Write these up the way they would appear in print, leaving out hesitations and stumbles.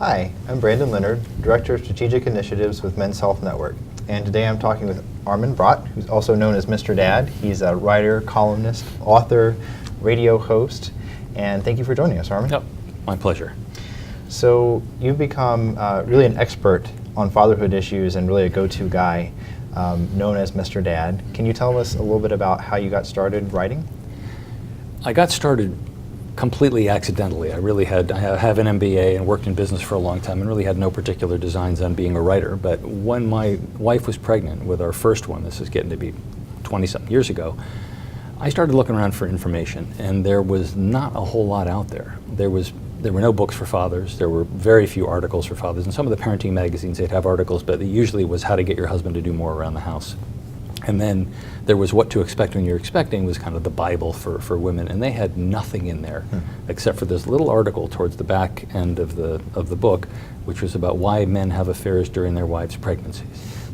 Hi, I'm Brandon Leonard, Director of Strategic Initiatives with Men's Health Network. And today I'm talking with Armin Brott, who's also known as Mr. Dad. He's a writer, columnist, author, radio host. And thank you for joining us, Armin. Yep, my pleasure. So you've become really an expert on fatherhood issues and really a go-to guy known as Mr. Dad. Can you tell us a little bit about how you got started writing? I got started completely accidentally. I have an MBA and worked in business for a long time and really had no particular designs on being a writer. But when my wife was pregnant with our first one, this is getting to be 20-something years ago, I started looking around for information, and there was not a whole lot out there. There were no books for fathers. There were very few articles for fathers. In some of the parenting magazines, they'd have articles, but it usually was how to get your husband to do more around the house. And then there was what to expect when you're expecting was kind of the Bible for women, and they had nothing in there except for this little article towards the back end of the book, which was about why men have affairs during their wives' pregnancies,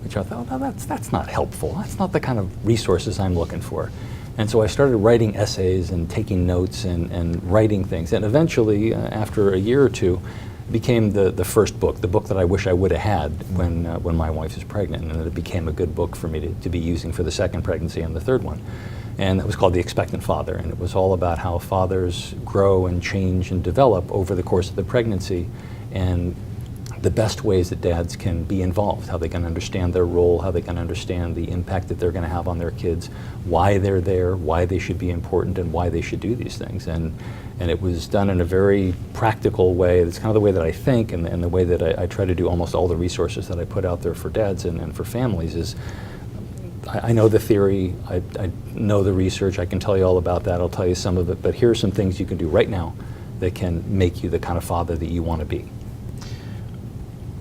which I thought, oh, that's not helpful. That's not the kind of resources I'm looking for. And so I started writing essays and taking notes and writing things, and eventually, after a year or two, became the first book, the book that I wish I would have had when my wife was pregnant, and it became a good book for me to be using for the second pregnancy and the third one. And that was called The Expectant Father, and it was all about how fathers grow and change and develop over the course of the pregnancy, and the best ways that dads can be involved, how they can understand their role, how they can understand the impact that they're going to have on their kids, why they're there, why they should be important, and why they should do these things. And it was done in a very practical way. It's kind of the way that I think, and the way that I try to do almost all the resources that I put out there for dads and for families is, I know the theory, I know the research, I can tell you all about that, I'll tell you some of it, but here are some things you can do right now that can make you the kind of father that you want to be.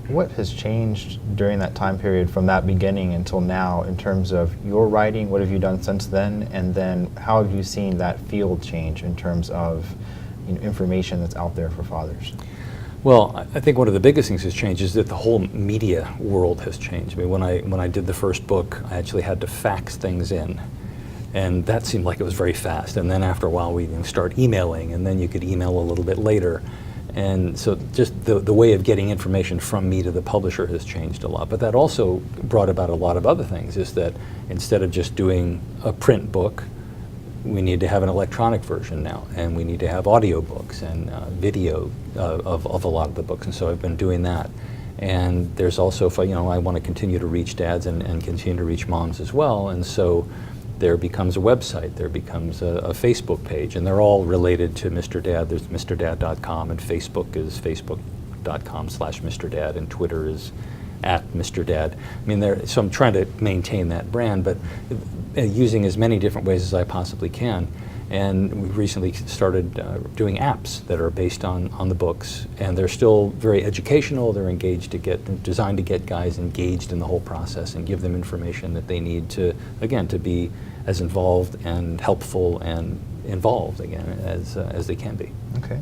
What has changed during that time period from that beginning until now in terms of your writing? What have you done since then? And then how have you seen that field change in terms of information that's out there for fathers? Well, I think one of the biggest things that's changed is that the whole media world has changed. I mean, when I did the first book, I actually had to fax things in. And that seemed like it was very fast. And then after a while, we start emailing, and then you could email a little bit later. And so just the way of getting information from me to the publisher has changed a lot. But that also brought about a lot of other things, is that instead of just doing a print book, we need to have an electronic version now, and we need to have audiobooks and video of a lot of the books. And so I've been doing that. And there's also, I want to continue to reach dads and continue to reach moms as well. And so there becomes a website, there becomes a Facebook page, and they're all related to Mr. Dad. There's MrDad.com, and Facebook is Facebook.com/Mr. Dad, and Twitter is @MrDad. I mean, so I'm trying to maintain that brand, but using as many different ways as I possibly can. And we recently started doing apps that are based on the books, and they're still very educational. They're designed to get guys engaged in the whole process and give them information that they need to be as involved and helpful and involved again as they can be. Okay.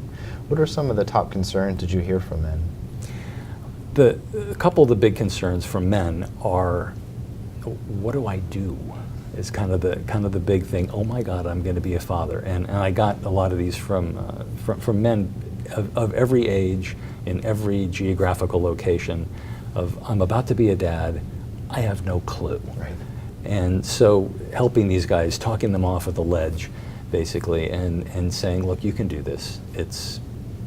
What are some of the top concerns that you hear from men? A couple of the big concerns from men are, what do I do? Is kind of the big thing. Oh my God, I'm going to be a father, and I got a lot of these from men of every age, in every geographical location. Of, I'm about to be a dad, I have no clue. Right. And so helping these guys, talking them off of the ledge, basically, and saying, look, you can do this. It's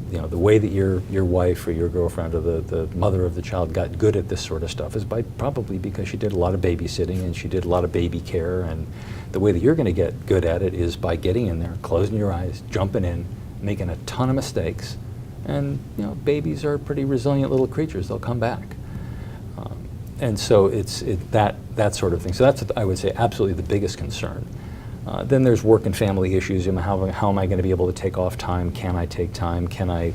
the way that your wife or your girlfriend or the mother of the child got good at this sort of stuff is probably because she did a lot of babysitting and she did a lot of baby care, and the way that you're going to get good at it is by getting in there, closing your eyes, jumping in, making a ton of mistakes, and babies are pretty resilient little creatures. They'll come back. And so it's that sort of thing. So that's, I would say, absolutely the biggest concern. Then there's work and family issues. How am I going to be able to take off time? Can I take time? Can I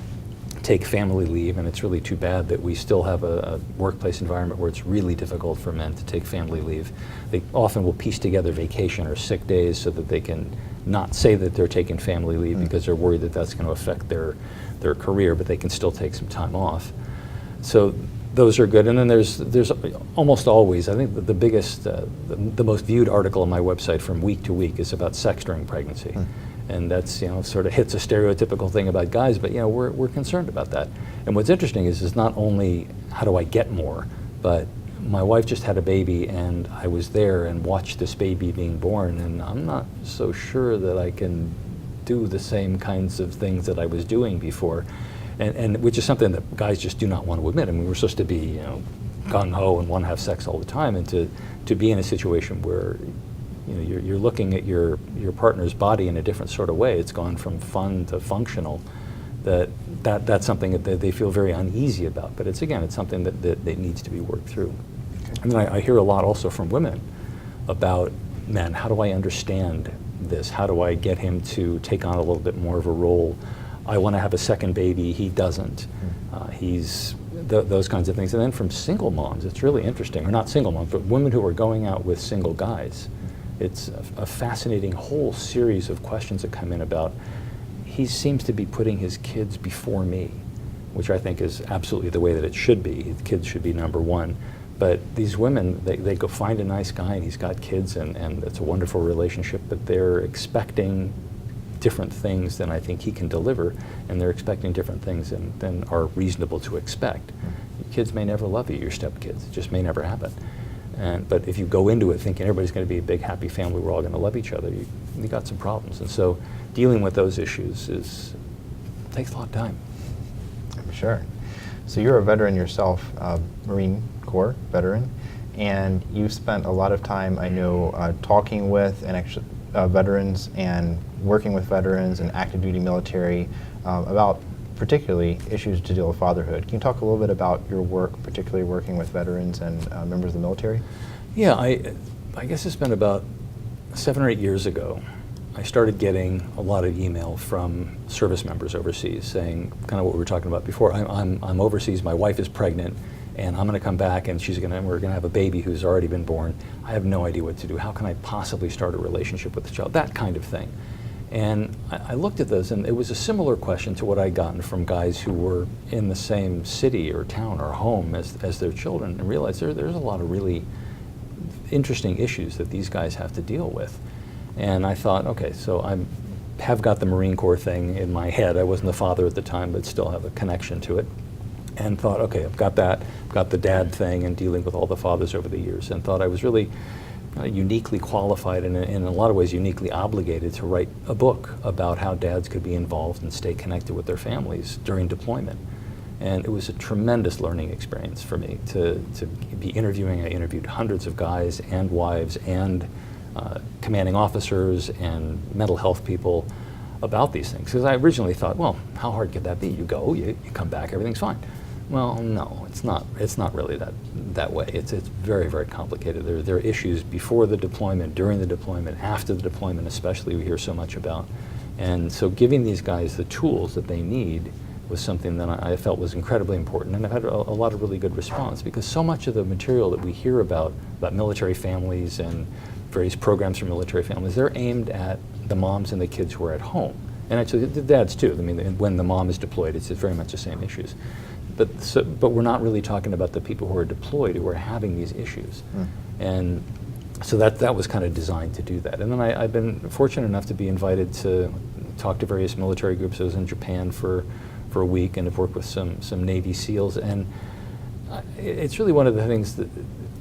take family leave? And it's really too bad that we still have a workplace environment where it's really difficult for men to take family leave. They often will piece together vacation or sick days so that they can not say that they're taking family leave because they're worried that that's going to affect their career, but they can still take some time off. So those are good. And then there's almost always, I think the biggest, the most viewed article on my website from week to week is about sex during pregnancy. And that's, sort of hits a stereotypical thing about guys, but we're concerned about that. And what's interesting is not only how do I get more, but my wife just had a baby and I was there and watched this baby being born, and I'm not so sure that I can do the same kinds of things that I was doing before. And which is something that guys just do not want to admit. I mean, we're supposed to be, gung-ho and want to have sex all the time, and to be in a situation where you're looking at your partner's body in a different sort of way. It's gone from fun to functional. That's something that they feel very uneasy about. But it's something that needs to be worked through. And then I hear a lot also from women about, man, how do I understand this? How do I get him to take on a little bit more of a role? I want to have a second baby. He doesn't. Those kinds of things. And then from single moms, it's really interesting, or not single moms, but women who are going out with single guys. It's a fascinating whole series of questions that come in about, he seems to be putting his kids before me, which I think is absolutely the way that it should be. The kids should be number one. But these women, they go find a nice guy and he's got kids and it's a wonderful relationship, but they're expecting different things than I think he can deliver, and they're expecting different things than are reasonable to expect. Your kids may never love you, your stepkids. It just may never happen. But if you go into it thinking everybody's going to be a big happy family, we're all going to love each other, you got some problems. And so dealing with those issues takes a lot of time. I'm sure. So you're a veteran yourself, Marine Corps veteran, and you've spent a lot of time, I know, talking with and actually veterans and working with veterans and active duty military about particularly issues to deal with fatherhood. Can you talk a little bit about your work, particularly working with veterans and members of the military? Yeah, I guess it's been about 7 or 8 years ago. I started getting a lot of email from service members overseas saying kind of what we were talking about before. I'm overseas, my wife is pregnant, and I'm going to come back and we're going to have a baby who's already been born. I have no idea what to do. How can I possibly start a relationship with the child? That kind of thing. And I looked at those, and it was a similar question to what I'd gotten from guys who were in the same city or town or home as their children, and realized there's a lot of really interesting issues that these guys have to deal with. And I thought, okay, so I have got the Marine Corps thing in my head. I wasn't a father at the time, but still have a connection to it. And thought, okay, I've got that, got the dad thing and dealing with all the fathers over the years, and thought I was really uniquely qualified and in a lot of ways uniquely obligated to write a book about how dads could be involved and stay connected with their families during deployment. And it was a tremendous learning experience for me to be interviewing. I interviewed hundreds of guys and wives and commanding officers and mental health people about these things. Because I originally thought, well, how hard could that be? You go, you come back, everything's fine. Well, no, it's not. It's not really that way. It's very, very complicated. There are issues before the deployment, during the deployment, after the deployment, especially we hear so much about. And so giving these guys the tools that they need was something that I felt was incredibly important. And I've had a lot of really good response, because so much of the material that we hear about military families and various programs for military families, they're aimed at the moms and the kids who are at home. And actually the dads too. I mean, when the mom is deployed, it's very much the same issues. But we're not really talking about the people who are deployed who are having these issues. And so that was kind of designed to do that. And then I've been fortunate enough to be invited to talk to various military groups. I was in Japan for a week and have worked with some Navy SEALs. And it's really one of the things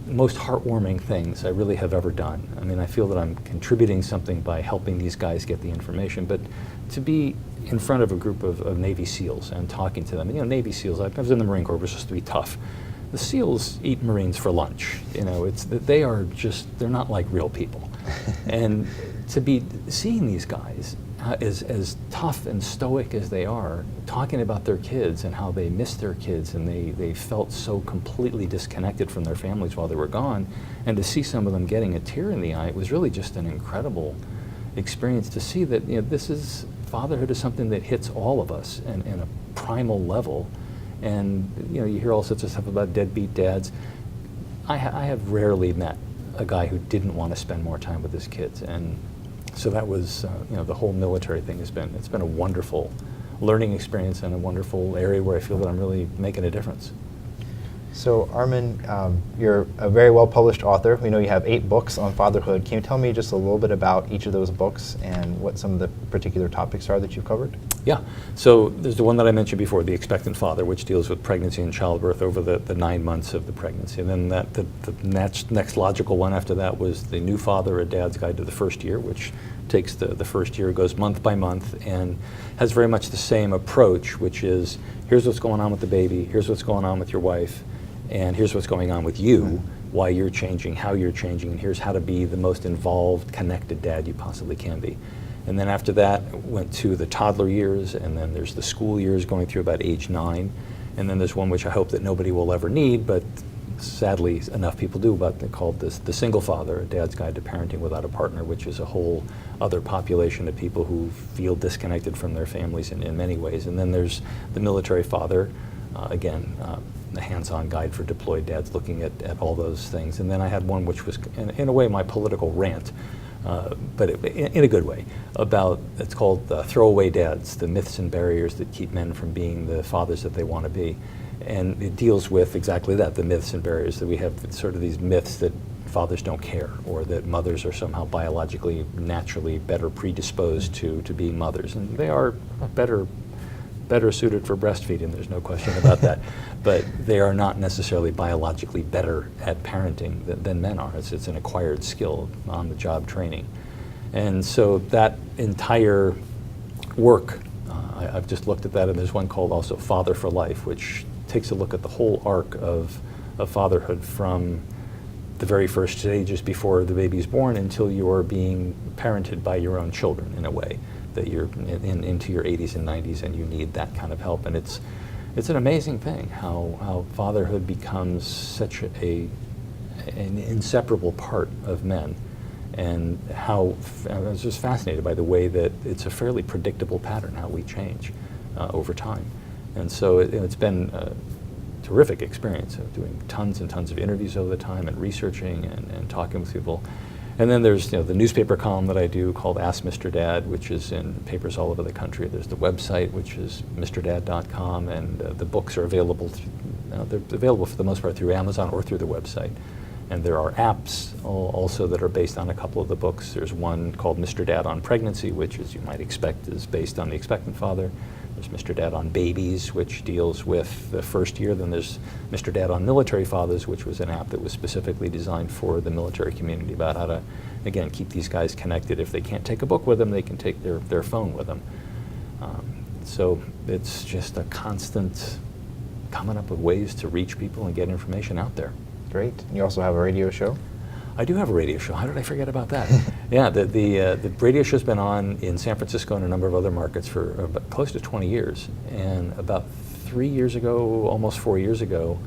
most heartwarming things I really have ever done. I mean, I feel that I'm contributing something by helping these guys get the information, but to be in front of a group of Navy SEALs and talking to them, and, Navy SEALs, I was in the Marine Corps, we're supposed to be tough. The SEALs eat Marines for lunch. They're not like real people. And to be seeing these guys as tough and stoic as they are, talking about their kids and how they miss their kids and they felt so completely disconnected from their families while they were gone, and to see some of them getting a tear in the eye, it was really just an incredible experience to see that fatherhood is something that hits all of us in a primal level. And you hear all sorts of stuff about deadbeat dads. I have rarely met a guy who didn't want to spend more time with his kids, and so that was the whole military thing it's been a wonderful learning experience and a wonderful area where I feel that I'm really making a difference. So Armin, you're a very well-published author. We know you have 8 books on fatherhood. Can you tell me just a little bit about each of those books and what some of the particular topics are that you've covered? Yeah. So there's the one that I mentioned before, The Expectant Father, which deals with pregnancy and childbirth over the 9 months of the pregnancy. And then the next logical one after that was The New Father, A Dad's Guide to the First Year, which takes the first year, goes month by month, and has very much the same approach, which is here's what's going on with the baby, here's what's going on with your wife, and here's what's going on with you, why you're changing, how you're changing, and here's how to be the most involved, connected dad you possibly can be. And then after that, went to the toddler years, and then there's the school years going through about age 9. And then there's one which I hope that nobody will ever need, but sadly enough people do, called The Single Father, A Dad's Guide to Parenting Without a Partner, which is a whole other population of people who feel disconnected from their families in many ways. And then there's The Military Father, again, a hands-on guide for deployed dads looking at all those things. And then I had one which was, in a way, my political rant, but in a good way, it's called Throwaway Dads, the myths and barriers that keep men from being the fathers that they want to be. And it deals with exactly that, the myths and barriers, that we have sort of these myths that fathers don't care, or that mothers are somehow biologically, naturally better predisposed to being mothers. And they are better suited for breastfeeding, there's no question about that. But they are not necessarily biologically better at parenting than men are. It's an acquired skill, on-the-job training. And so that entire work, I've just looked at that, and there's one called also Father for Life, which takes a look at the whole arc of fatherhood from the very first stages before the baby's born until you're being parented by your own children, in a way, that you're into your 80s and 90s and you need that kind of help. And it's an amazing thing how fatherhood becomes such an inseparable part of men, and how I was just fascinated by the way that it's a fairly predictable pattern how we change over time. And so it's been a terrific experience of doing tons and tons of interviews over the time and researching and talking with people. And then there's the newspaper column that I do called Ask Mr. Dad, which is in papers all over the country. There's the website, which is mrdad.com, and the books are available. They're available for the most part through Amazon or through the website. And there are apps also that are based on a couple of the books. There's one called Mr. Dad on Pregnancy, which, as you might expect, is based on The Expectant Father. There's Mr. Dad on Babies, which deals with the first year. Then there's Mr. Dad on Military Fathers, which was an app that was specifically designed for the military community about how to, again, keep these guys connected. If they can't take a book with them, they can take their phone with them. So it's just a constant coming up with ways to reach people and get information out there. Great. You also have a radio show? I do have a radio show. How did I forget about that? Yeah, the radio show's been on in San Francisco and a number of other markets for about close to 20 years. And about 3 years ago, almost 4 years ago,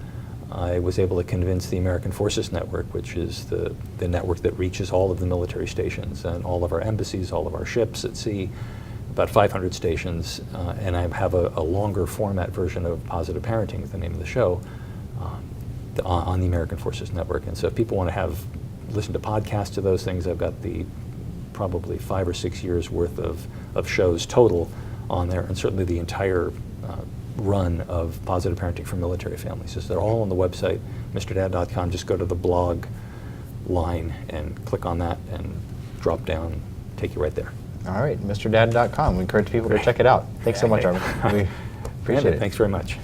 I was able to convince the American Forces Network, which is the network that reaches all of the military stations and all of our embassies, all of our ships at sea, about 500 stations, and I have a longer format version of Positive Parenting, is the name of the show, on the American Forces Network. And so if people want to listen to podcasts of those things, I've got the probably 5 or 6 years worth of shows total on there, and certainly the entire run of Positive Parenting for Military Families. So they're all on the website, mrdad.com. Just go to the blog line and click on that and drop down, take you right there. All right, mrdad.com. We encourage people to check it out. Thanks so much, Armin. We appreciate it. Thanks very much.